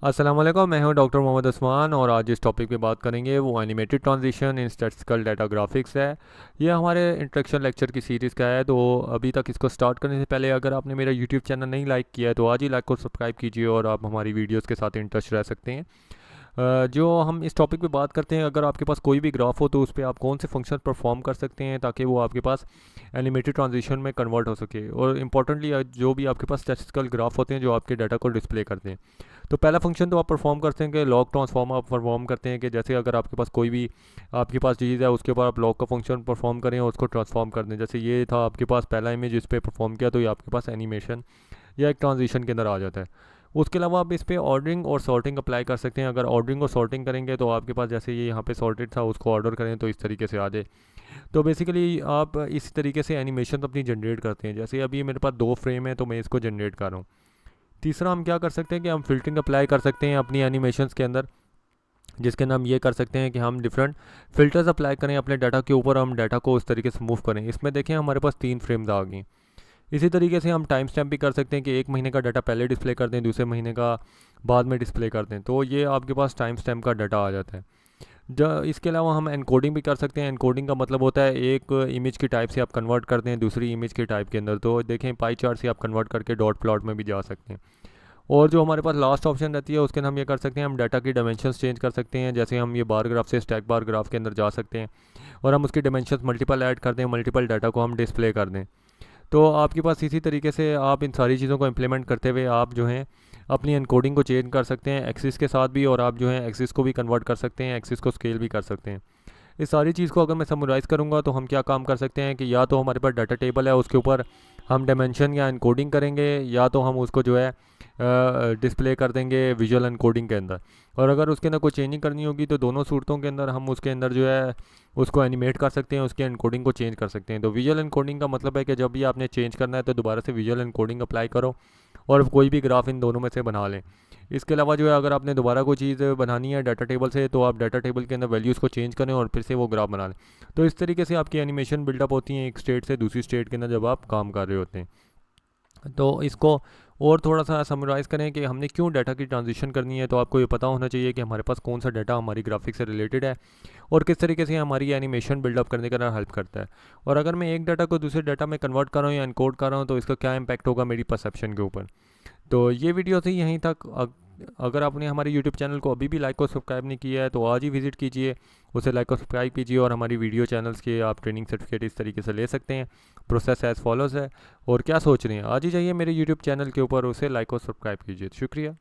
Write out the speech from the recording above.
अस्सलाम वालेकुम, मैं हूं डॉक्टर मोहम्मद उस्मान और आज इस टॉपिक पे बात करेंगे वो animated transition in statistical data graphics है। ये हमारे इंट्रोडक्शन लेक्चर की सीरीज़ का है। तो अभी तक इसको स्टार्ट करने से पहले अगर आपने मेरा यूट्यूब चैनल नहीं लाइक किया है तो आज ही लाइक और सब्सक्राइब कीजिए और आप हमारी वीडियोस के साथ इंटरेस्ट रह सकते हैं। जो हम इस टॉपिक पे बात करते हैं, अगर आपके पास कोई भी ग्राफ हो तो उस पर आप कौन से फंक्शन परफॉर्म कर सकते हैं ताकि वो आपके पास एनिमेटेड ट्रांजिशन में कन्वर्ट हो सके। और इम्पॉर्टेंटली जो भी आपके पास स्टैटिस्टिकल ग्राफ होते हैं जो आपके डाटा को डिस्प्ले करते हैं, तो पहला फंक्शन तो आप परफॉर्म करते हैं कि लॉग ट्रांसफॉर्म आप परफॉर्म करते हैं कि जैसे अगर आपके पास कोई भी आपके पास चीज़ है उसके ऊपर आप लॉग का फंक्शन परफॉर्म करें और उसको ट्रांसफॉर्म कर दें। जैसे ये था आपके पास पहला इमेज, इस पर परफॉर्म किया तो ये आपके पास एनिमेशन या एक ट्रांजिशन के अंदर आ जाता है। उसके अलावा आप इस पर ऑर्डरिंग और सॉर्टिंग अप्लाई कर सकते हैं। अगर ऑर्डरिंग और सॉर्टिंग करेंगे तो आपके पास जैसे ये यहाँ पे सॉर्टेड था उसको ऑर्डर करें तो इस तरीके से आ जाए। तो बेसिकली आप इस तरीके से एनिमेशन अपनी जनरेट करते हैं। जैसे अभी मेरे पास 2 फ्रेम है तो मैं इसको जनरेट कर रहा हूँ। तीसरा हम क्या कर सकते हैं कि हम फ़िल्टरिंग अप्लाई कर सकते हैं अपनी एनिमेशंस के अंदर, जिसके नाम ये कर सकते हैं कि हम डिफरेंट फ़िल्टर्स अप्लाई करें अपने डाटा के ऊपर, हम डाटा को उस तरीके से मूव करें। इसमें देखें हमारे पास 3 फ्रेम्स आ गई। इसी तरीके से हम टाइम स्टैम्प भी कर सकते हैं कि एक महीने का डाटा पहले डिस्प्ले कर दें, दूसरे महीने का बाद में डिस्प्ले कर दें, तो ये आपके पास टाइम स्टैम्प का डाटा आ जाता है। इसके अलावा हम एनकोडिंग भी कर सकते हैं। एनकोडिंग का मतलब होता है एक इमेज की टाइप से आप कन्वर्ट करते हैं दूसरी इमेज के टाइप के अंदर। तो देखें पाई चार्ट से आप कन्वर्ट करके डॉट प्लॉट में भी जा सकते हैं। और जो हमारे पास लास्ट ऑप्शन रहती है उसके हम ये कर सकते हैं, हम डाटा की डायमेंशंस चेंज कर सकते हैं। जैसे हम ये बार ग्राफ से स्टैक बार ग्राफ के अंदर जा सकते हैं और हम उसकी डायमेंशंस मल्टीपल ऐड कर दें, मल्टीपल डाटा को हम डिस्प्ले कर दें। तो आपके पास इसी तरीके से आप इन सारी चीज़ों को इम्प्लीमेंट करते हुए आप जो हैं अपनी एनकोडिंग को चेंज कर सकते हैं एक्सिस के साथ भी, और आप जो है एक्सिस को भी कन्वर्ट कर सकते हैं, एक्सिस को स्केल भी कर सकते हैं। इस सारी चीज़ को अगर मैं समराइज़ करूँगा तो हम क्या काम कर सकते हैं कि या तो हमारे पास डाटा टेबल है उसके ऊपर हम डायमेंशन या एनकोडिंग करेंगे, या तो हम उसको जो है डिस्प्ले कर देंगे विजुअल एनकोडिंग के अंदर। और अगर उसके अंदर कोई चेंजिंग करनी होगी तो दोनों सूरतों के अंदर हम उसके अंदर जो है उसको एनिमेट कर सकते हैं, उसके एनकोडिंग को चेंज कर सकते हैं। तो विजुअल एनकोडिंग का मतलब है कि जब भी आपने चेंज करना है तो दोबारा से विजुअल एनकोडिंग अप्लाई करो और कोई भी ग्राफ इन दोनों में से बना लें। इसके अलावा जो है अगर आपने दोबारा कोई चीज़ बनानी है डाटा टेबल से तो आप डाटा टेबल के अंदर वैल्यूज़ को चेंज करें और फिर से वो ग्राफ बना लें। तो इस तरीके से आपकी एनिमेशन बिल्डअप होती हैं एक स्टेट से दूसरी स्टेट के अंदर जब आप काम कर रहे होते हैं। तो इसको और थोड़ा सा समराइज़ करें कि हमने क्यों डाटा की ट्रांजिशन करनी है, तो आपको ये पता होना चाहिए कि हमारे पास कौन सा डाटा हमारी ग्राफिक से रिलेटेड है और किस तरीके से हमारी एनिमेशन बिल्डअप करने के अंदर हेल्प करता है। और अगर मैं एक डाटा को दूसरे डाटा में कन्वर्ट कर रहा हूँ या इनकोड कर रहा हूँ तो इसका क्या इम्पैक्ट होगा मेरी परसेप्शन के ऊपर। तो ये वीडियो थी यहीं तक। अगर आपने हमारे यूट्यूब चैनल को अभी भी लाइक और सब्सक्राइब नहीं किया है तो आज ही विजिट कीजिए, उसे लाइक और सब्सक्राइब कीजिए और हमारी वीडियो चैनल्स के आप ट्रेनिंग सर्टिफिकेट इस तरीके से ले सकते हैं। प्रोसेस एज फॉलोज़ है। और क्या सोच रहे हैं, आज ही जाइए मेरे यूट्यूब चैनल के ऊपर, उसे लाइक और सब्सक्राइब कीजिए। शुक्रिया।